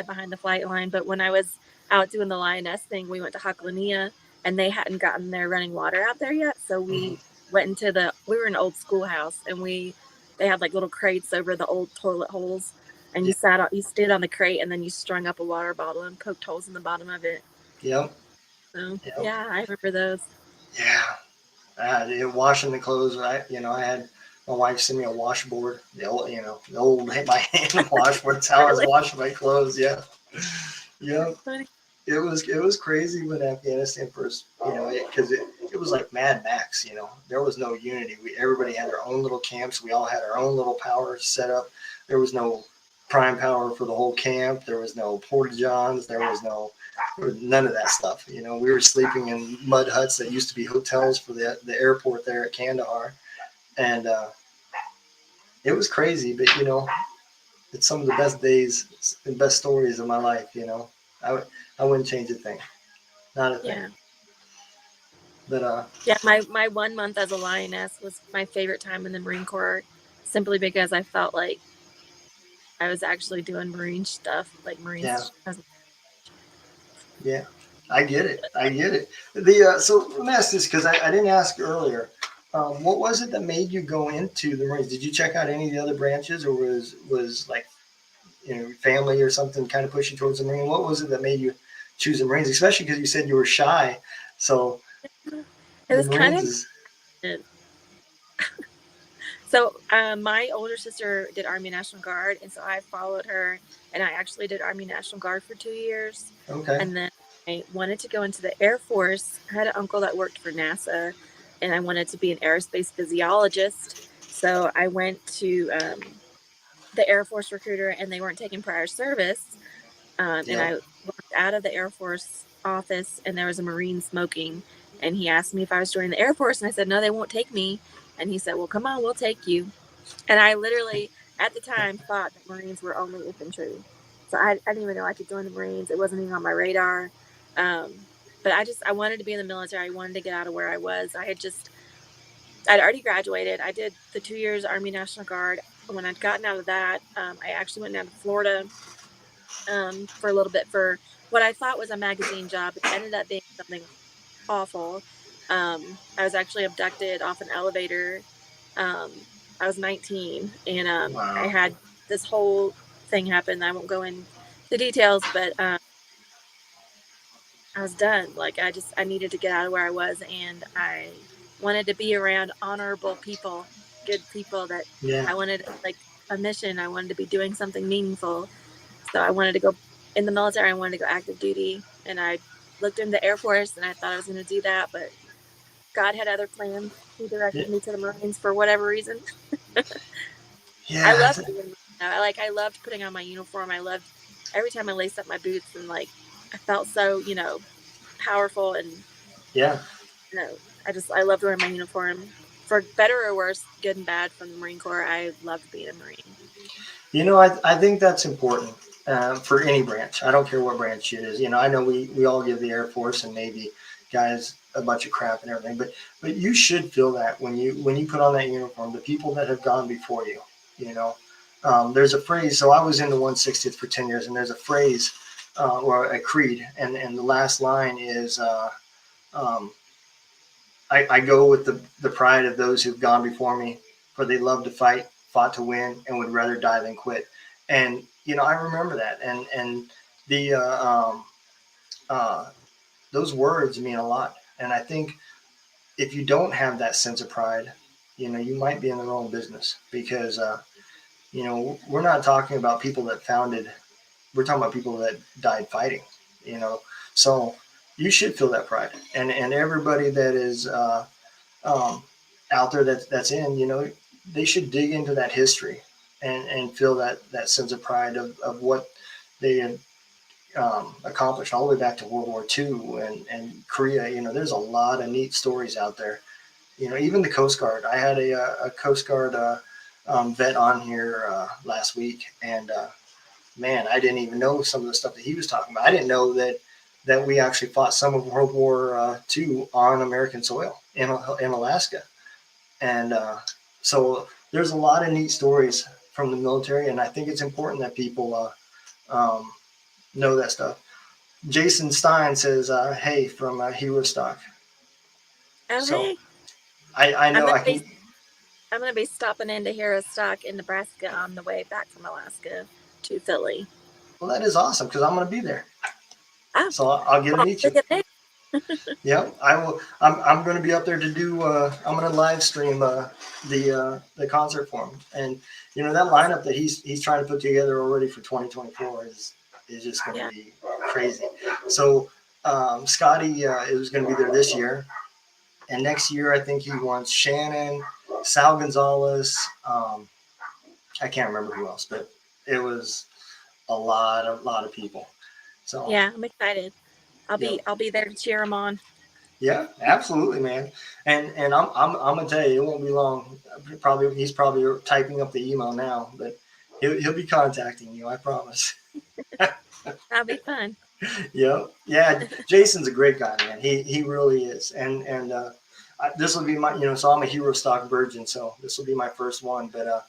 behind the flight line. But when I was out doing the Lioness thing, we went to Haklania, and they hadn't gotten their running water out there yet. So we went into we were in an old schoolhouse, and they had little crates over the old toilet holes, and you stayed on the crate, and then you strung up a water bottle and poked holes in the bottom of it. Yep. So yeah, I remember those. Yeah. Washing the clothes, I had my wife send me a washboard, the old hit my hand washboard. That's how I was washing my clothes. Yeah. Yeah. It was crazy when Afghanistan first, because it was like Mad Max, there was no unity. Everybody had their own little camps. We all had our own little power set up. There was no prime power for the whole camp. There was no porta-johns. There was none of that stuff. We were sleeping in mud huts that used to be hotels for the airport there at Kandahar. And it was crazy, but it's some of the best days and best stories of my life. I wouldn't change a thing, not a thing. Yeah. But yeah, my 1 month as a lioness was my favorite time in the Marine Corps, simply because I felt like I was actually doing Marine stuff, like Yeah. Marines. Yeah. I get it. I get it. The so let me ask this because I didn't ask earlier. What was it that made you go into the Marines? Did you check out any of the other branches, or was like family or something kind of push you towards the Marine? What was it that made you choose the Marines? Especially because you said you were shy. So It the was kind Marines of is so. My older sister did Army National Guard, and so I followed her, and I actually did Army National Guard for 2 years, okay. and then I wanted to go into the Air Force. I had an uncle that worked for NASA, and I wanted to be an aerospace physiologist. So I went to the Air Force recruiter, and they weren't taking prior service. And Yeah. I walked out of the Air Force office, and there was a Marine smoking. And he asked me if I was joining the Air Force, and I said, no, they won't take me. And he said, well, come on, we'll take you. And I literally, at the time, thought that Marines were only infantry. So I didn't even know I could join the Marines. It wasn't even on my radar. But I wanted to be in the military. I wanted to get out of where I was. I'd already graduated. I did the 2 years Army National Guard. When I'd gotten out of that, I actually went down to Florida for a little bit for what I thought was a magazine job. It ended up being something awful. I was actually abducted off an elevator. Um, I was 19, and I Wow. had this whole thing happen. I won't go into the details, but I was done. Like I needed to get out of where I was, and I wanted to be around honorable people, good people that Yeah. I wanted like a mission. I wanted to be doing something meaningful. So I wanted to go in the military. I wanted to go active duty, and I looked into the Air Force, and I thought I was going to do that, but God had other plans. He Yeah. directed me to the Marines for whatever reason. I Yeah. loved being, I loved putting on my uniform. I loved every time I laced up my boots, and like I felt so powerful, and Yeah. I loved wearing my uniform for better or worse, good and bad. From the Marine Corps, I loved being a Marine. I think that's important for any branch. I don't care what branch it is. I know we all give the Air Force and Navy guys a bunch of crap and everything, but you should feel that when you put on that uniform, the people that have gone before you. You know, there's a phrase. So I was in the 160th for 10 years, and there's a phrase or a creed, and the last line is. Um, I go with the pride of those who've gone before me, for they love to fight, fought to win, and would rather die than quit. And I remember that, and the uh, those words mean a lot. And I think if you don't have that sense of pride, you might be in the wrong business because we're not talking about people that founded. We're talking about people that died fighting. You know, so you should feel that pride, and everybody that is. Um, Out there that's in, they should dig into that history and feel that sense of pride of what they had accomplished all the way back to World War II and Korea. There's a lot of neat stories out there. Even the Coast Guard. I had a Coast Guard vet on here last week, and man, I didn't even know some of the stuff that he was talking about. I didn't know that we actually fought some of World War II on American soil in Alaska. And so there's a lot of neat stories from the military, and I think it's important that people know that stuff. Jason Stein says, "Hey, from Hero Stock." Oh So hey, I I'm know gonna I be can. I'm gonna be stopping into Hero Stock in Nebraska on the way back from Alaska to Philly. Well, that is awesome because I'm going to be there, Oh, so I'll get to well, meet look you. at that. Yeah, I will. I'm going to be up there to do. I'm going to live stream the concert for him, and that lineup that he's trying to put together already for 2024 is just going to Yeah. be crazy. So Scotty is going to be there this year, and next year I think he wants Shannon, Sal Gonzalez. I can't remember who else, but it was a lot of people. So Yeah, I'm excited. yep. I'll be there to cheer him on. Yeah, absolutely, man. And I'm gonna tell you, it won't be long. Probably he's probably typing up the email now, but he'll be contacting you. I promise. That'll be fun. Yep. Yeah. Jason's a great guy, man. He really is. And this will be my so I'm a Hero Stock virgin, so this will be my first one. But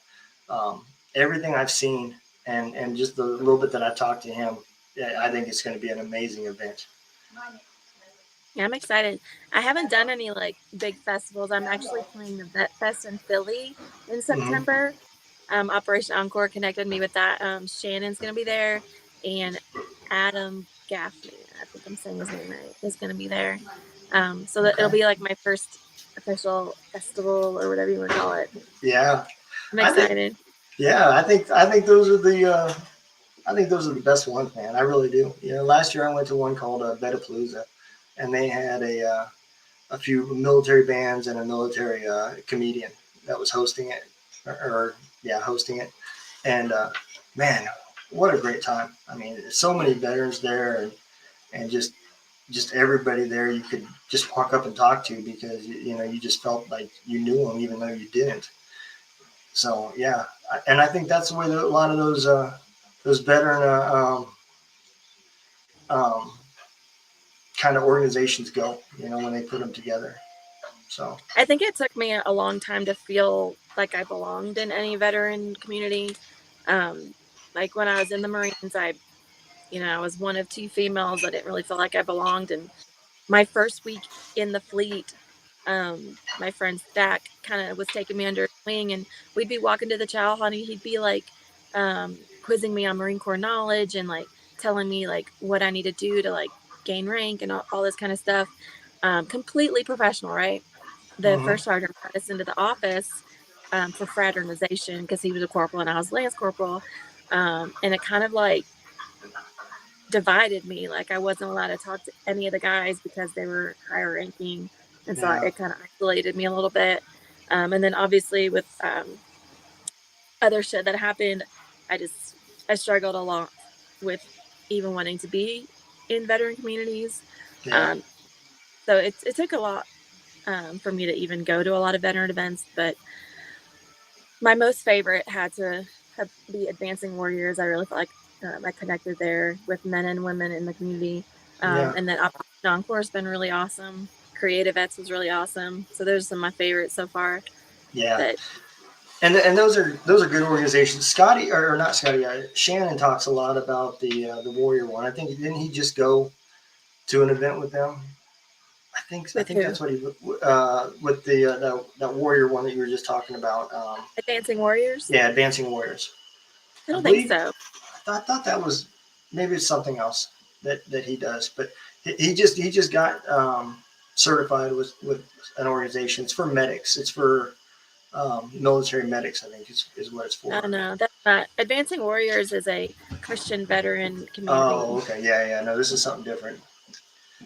everything I've seen and just the little bit that I talked to him, I think it's going to be an amazing event. Yeah, I'm excited. I haven't done any like big festivals. I'm actually playing the Vet Fest in Philly in Hmm. September. Operation Encore connected me with that. Shannon's gonna be there, and Adam Gaffney, I think I'm saying his name right, is gonna be there. So that it'll Okay. be like my first official festival or whatever you want to call it. Yeah, I'm I think. excited. Yeah, I think those are the. I think those are the best ones, man. I really do. Last year I went to one called Betapalooza, and they had a few military bands and a military comedian that was hosting it, or yeah, hosting it. And man, what a great time! I mean, there's so many veterans there, and just everybody there you could just walk up and talk to because you just felt like you knew them even though you didn't. So yeah, and I think that's the way that a lot of those veteran um, kind of organizations go. When they put them together. So I think it took me a long time to feel like I belonged in any veteran community. Um, like when I was in the Marines, I was one of two females. I didn't really feel like I belonged. And my first week in the fleet, my friend Stack kind of was taking me under his wing, and we'd be walking to the chow hall, and he'd be like quizzing me on Marine Corps knowledge and like telling me like what I need to do to like gain rank and all this kind of stuff. Completely professional, right? The hmm. first sergeant brought us into the office for fraternization because he was a corporal and I was lance corporal. And it kind of like divided me. Like I wasn't allowed to talk to any of the guys because they were higher ranking. And so Yeah, it kind of isolated me a little bit. And then obviously with other shit that happened, I struggled a lot with even wanting to be in veteran communities. yeah, Um, so it took a lot for me to even go to a lot of veteran events, but my most favorite had to be Advancing Warriors. I really felt like I connected there with men and women in the community. yeah, And then Operation Encore has been really awesome. Creative Vets was really awesome. So those are some of my favorites so far. yeah. That And those are good organizations. Scotty or not Scotty, Shannon talks a lot about the Warrior one. I think didn't he just go to an event with them? I with think who? that's what he with the that Warrior one that you were just talking about. Advancing Warriors? Yeah, Advancing Warriors. I I don't think believe so. I thought that was maybe it's something else that he does, but he just got certified with an organization. It's for medics. It's for military medics. I think is what it's I don't for. know. That's not Advancing Warriors is a Christian veteran Oh, community. okay, yeah, yeah. No, this is something different.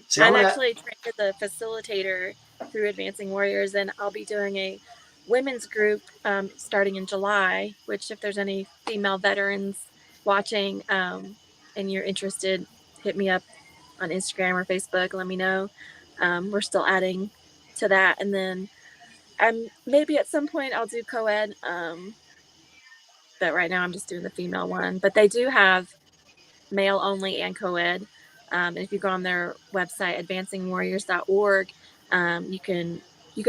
See, I'm I'm gonna. actually trained as a facilitator through Advancing Warriors, and I'll be doing a women's group starting in July. Which, if there's any female veterans watching and you're interested, hit me up on Instagram or Facebook. Let me know. We're still adding to that, and then maybe at some point I'll do co-ed. But right now I'm just doing the female one. But they do have male only and co-ed. And if you go on their website, advancingwarriors.org, you can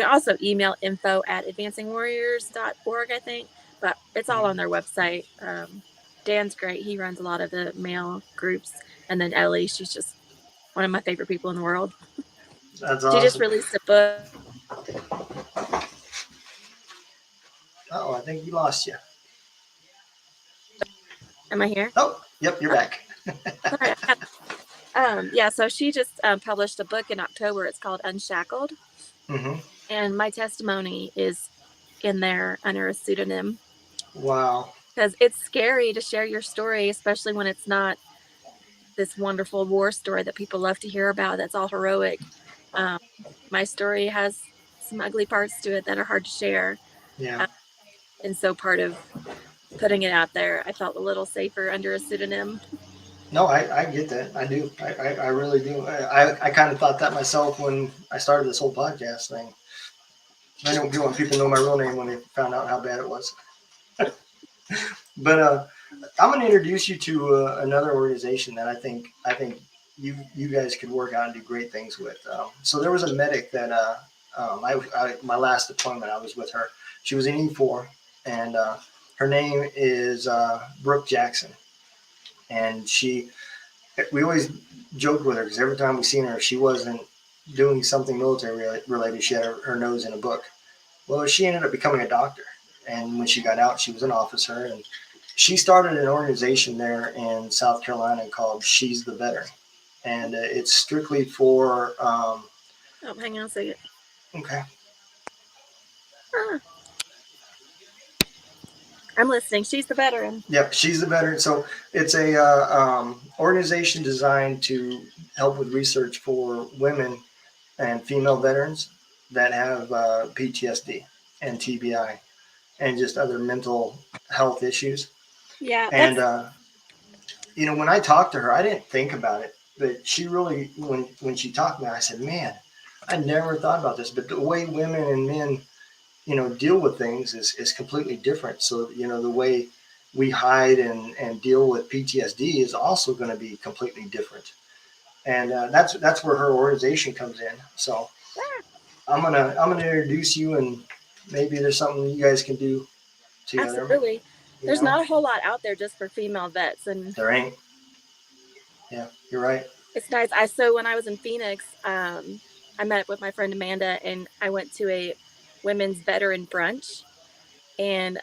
also email info@advancingwarriors.org, I think, but it's all on their website. Dan's great. He runs a lot of the male groups. And then Ellie, she's just one of my favorite people in the world. That's She just awesome. released a book. Oh, I think you lost you. Am I here? Oh, yep, you're Oh, back. sorry. Yeah, so she just published a book in October. It's called Unshackled. Hmm. And my testimony is in there under a pseudonym Wow. because it's scary to share your story, especially when it's not this wonderful war story that people love to hear about. That's all heroic. Um, my story has some ugly parts to it that are hard to share. Yeah. Uh, and so part of putting it out there, I felt a little safer under a pseudonym. No, I get that. I do. I really do. I kind of thought that myself when I started this whole podcast thing. I don't want people to know my real name when they found out how bad it was. But I'm going to introduce you to another organization that I think you guys could work out and do great things with. So there was a medic that my last deployment I was with her. She was in E4, and Her name is Brooke Jackson, and we always joked with her because every time we seen her, she wasn't doing something military related. She had her nose in a book. Well, she ended up becoming a doctor, and when she got out, she was an officer, and she started an organization there in South Carolina called She's the Veteran, and it's strictly for. Oh, hang on a second. Okay. Ah, I'm listening. She's the veteran. Yep, She's the Veteran. So it's a organization designed to help with research for women and female veterans that have PTSD and TBI and just other mental health issues. Yeah, And when I talked to her, I didn't think about it, but she really, when she talked to me, I said, "Man, I never thought about this." But the way women and men, deal with things is completely different. So the way we hide and deal with PTSD is also going to be completely different. And that's where her organization comes in. So I'm gonna introduce you, and maybe there's something you guys can do together. absolutely. You There's know, not a whole lot out there just for female vets, and there ain't. Yeah, you're right. it's nice. So when I was in Phoenix, I met up with my friend Amanda, and I went to a women's veteran brunch. And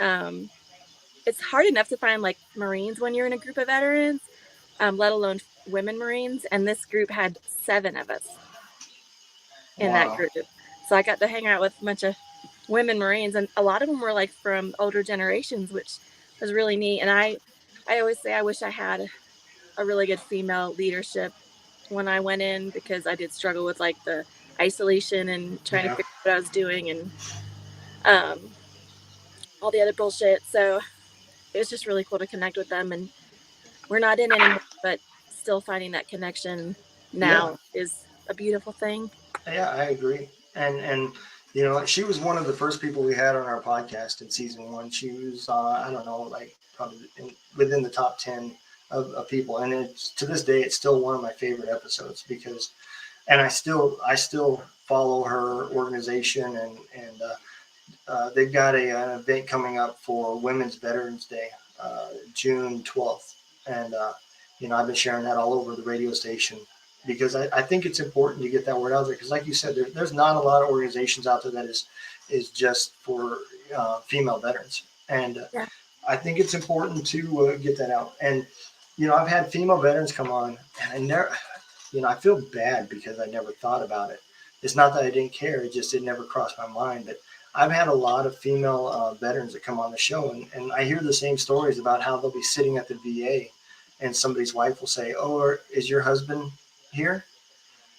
it's hard enough to find like Marines when you're in a group of veterans, let alone women Marines. And this group had 7 of us in that Wow. group. So I got to hang out with a bunch of women Marines, and a lot of them were like from older generations, which was really neat. And I always say I wish I had a really good female leadership when I went in, because I did struggle with like the isolation and trying to Yeah. figure out what I was doing, and um, all the other bullshit. So it was just really cool to connect with them. And we're not in anymore, but still finding that connection Yeah. now is a beautiful thing. Yeah, I agree. And she was one of the first people we had on our podcast in season 1. She was I don't know, like probably within the top 10 of people, and it's to this day it's still one of my favorite episodes because, and I still follow her organization, and they've got an event coming up for Women's Veterans Day, June 12th, and I've been sharing that all over the radio station because I think it's important to get that word out there because, like you said, there's not a lot of organizations out there that is just for female veterans, and Yeah. I think it's important to get that out. And I've had female veterans come on, and I never, I feel bad because I never thought about it. It's not that I didn't care; it never crossed my mind. But I've had a lot of female veterans that come on the show, and I hear the same stories about how they'll be sitting at the VA, and somebody's wife will say, "Oh, is your husband here?"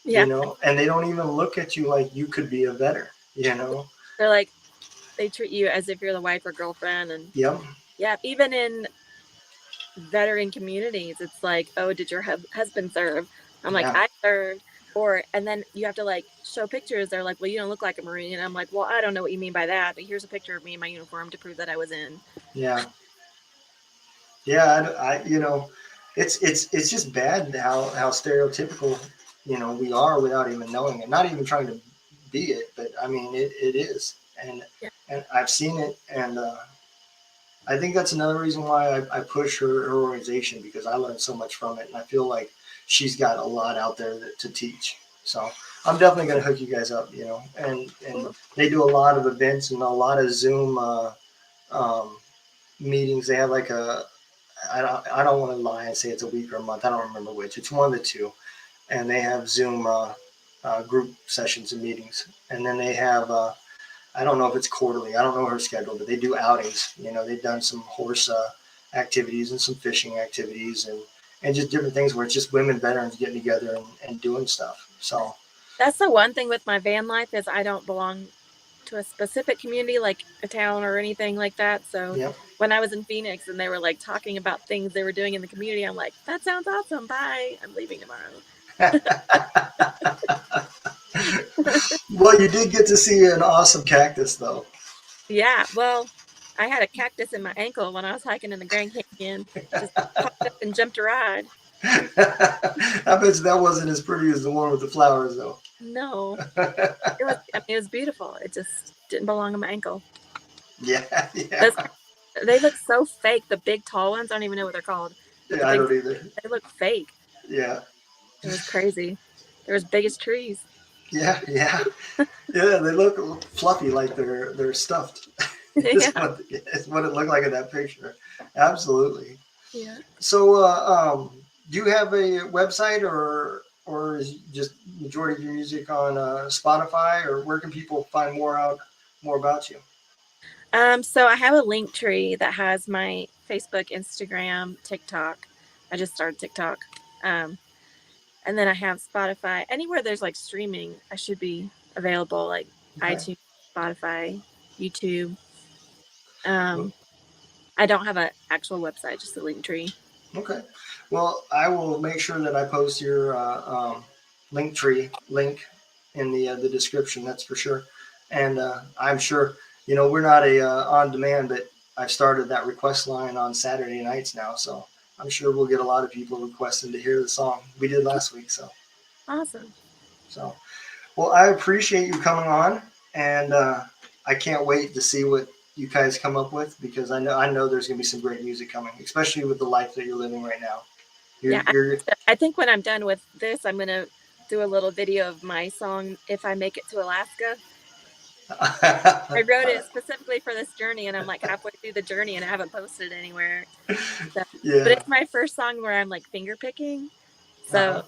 Yeah. And they don't even look at you like you could be a veteran. They're like, they treat you as if you're the wife or girlfriend. And Yep. yeah, even in veteran communities, it's like, oh, did your husband serve? I'm like, Yeah. I served. And then you have to like show pictures. They're like, well, you don't look like a Marine. And I'm like, well, I don't know what you mean by that, but here's a picture of me in my uniform to prove that I was in. Yeah. Yeah. It's just bad how stereotypical we are without even knowing it, not even trying to be it, but I mean it is, and Yeah. and I've seen it, and I think that's another reason why I push her organization because I learned so much from it, and I feel like she's got a lot out there to teach. So I'm definitely going to hook you guys up, and Cool. they do a lot of events and a lot of Zoom um, meetings. They have like I don't want to lie and say it's a week or a month. I don't remember which. It's one of the two, and they have Zoom group sessions and meetings, and then they have. I don't know if it's quarterly. I don't know her schedule, but they do outings. They've done some horse activities and some fishing activities and just different things where it's just women veterans getting together and doing stuff. So That's the one thing with my van life is I don't belong to a specific community, like a town or anything like that. So yeah. when I was in Phoenix and they were like talking about things they were doing in the community, I'm like, that sounds awesome. Bye. I'm leaving tomorrow. Well, you did get to see an awesome cactus, though. Yeah. Well, I had a cactus in my ankle when I was hiking in the Grand Canyon. Just popped up and jumped a ride. I bet you that wasn't as pretty as the one with the flowers, though. No, it was. I mean, it was beautiful. It just didn't belong on my ankle. Yeah, That's yeah. They look so fake. The big tall ones, I don't even know what they're called, but the Yeah, I big, don't either. they look fake. Yeah. It was crazy. They're as big as trees. Yeah, yeah, yeah. They look fluffy, like they're stuffed. Yeah. Is what it looked like in that picture. Absolutely. Yeah. So, do you have a website, or is just majority of your music on Spotify, or where can people find more about you? So I have a link tree that has my Facebook, Instagram, TikTok. I just started TikTok. Um, and then I have Spotify. Anywhere there's like streaming, I should be available, like Okay. iTunes, Spotify, YouTube. Well, Um, I don't have an actual website, just a link tree. okay. Well, I will make sure that I post your link tree link in the description. That's for sure. And I'm sure we're not a on demand, but I've started that request line on Saturday nights now, so I'm sure we'll get a lot of people requesting to hear the song we did last week. Awesome. So well, I appreciate you coming on, and I can't wait to see what you guys come up with, because I know there's gonna be some great music coming, especially with the life that you're living right now. Yeah, You're I think when I'm done with this, I'm gonna do a little video of my song "If I Make It to Alaska." I wrote it specifically for this journey, and I'm like halfway through the journey, and I haven't posted it anywhere. So, but yeah. it's my first song where I'm like finger picking, Uh-huh. so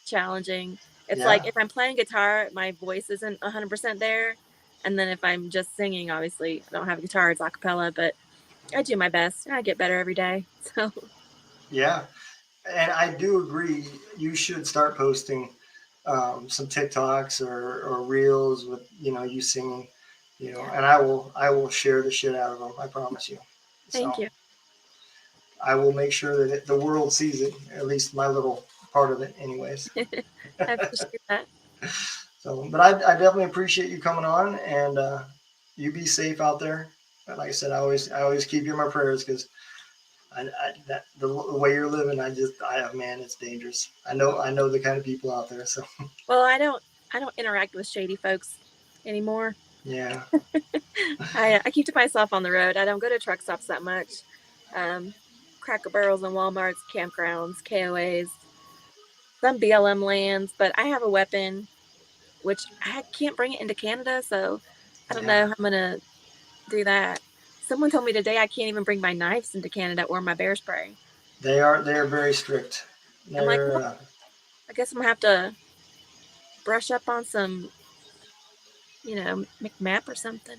challenging. It's like Yeah. if I'm playing guitar, my voice isn't 100% there, and then if I'm just singing, obviously I don't have a guitar; it's a cappella. But I do my best, and I get better every day. So Yeah. And I do agree. You should start posting some TikToks or reels with you singing. yeah, And I will share the shit out of them. I promise you. thank So you. I will make sure that the world sees it. At least my little part of it, anyways. I appreciate that. So, but I definitely appreciate you coming on, and you be safe out there. And like I said, I always keep you in my prayers, because that the way you're living, man, it's dangerous. I know the kind of people out there. So Well, I don't interact with shady folks anymore. yeah, I keep to myself on the road. I don't go to truck stops that much. Um, Cracker Barrels and Walmarts, campgrounds, KOAs, some BLM lands, but I have a weapon, which I can't bring it into Canada, so I don't know yeah, how I'm gonna do that. Someone told me today I can't even bring my knives into Canada or my bear spray. they are very strict. I'm like, They're well, I guess I'm gonna have to brush up on some, McMap or something.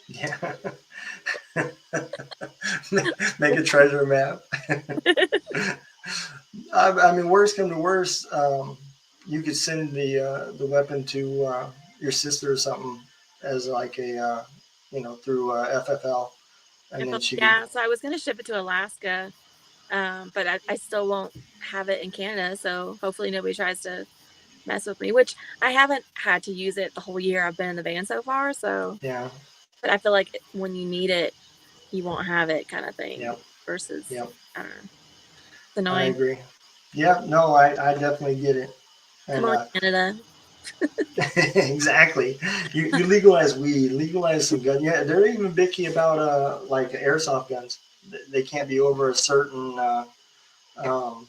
yeah. Make a treasure map. I mean, worst come to worst, you could send the weapon to your sister or something, as like a through FFL, and then she could. Yeah, so I was gonna ship it to Alaska, but I still won't have it in Canada. So hopefully nobody tries to mess with me. Which I haven't had to use it the whole year I've been in the van so far. So, Yeah. but I feel like when you need it, you won't have it, kind of thing. Yep. Versus, Yep. I don't know, it's I annoying. agree. Yeah. No, I definitely get it. Come And on, Canada. exactly. You legalize weed, legalize some gun. Yeah, they're even picky about like airsoft guns. They can't be over a certain um,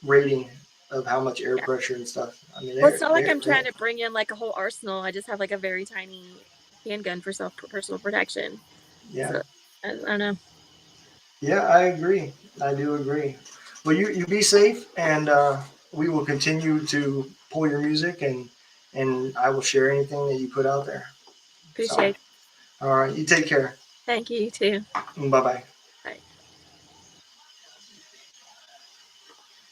rating of how much air Yeah. pressure and stuff. I mean, Well, it's not like they're I'm trying to bring in like a whole arsenal. I just have like a very tiny handgun for personal protection. yeah, So I don't know. yeah. I agree. I do agree. Well, you be safe, and we will continue to pull your music, and I will share anything that you put out there. So, Appreciate it. all right, you take care. Thank you, you too. Bye bye.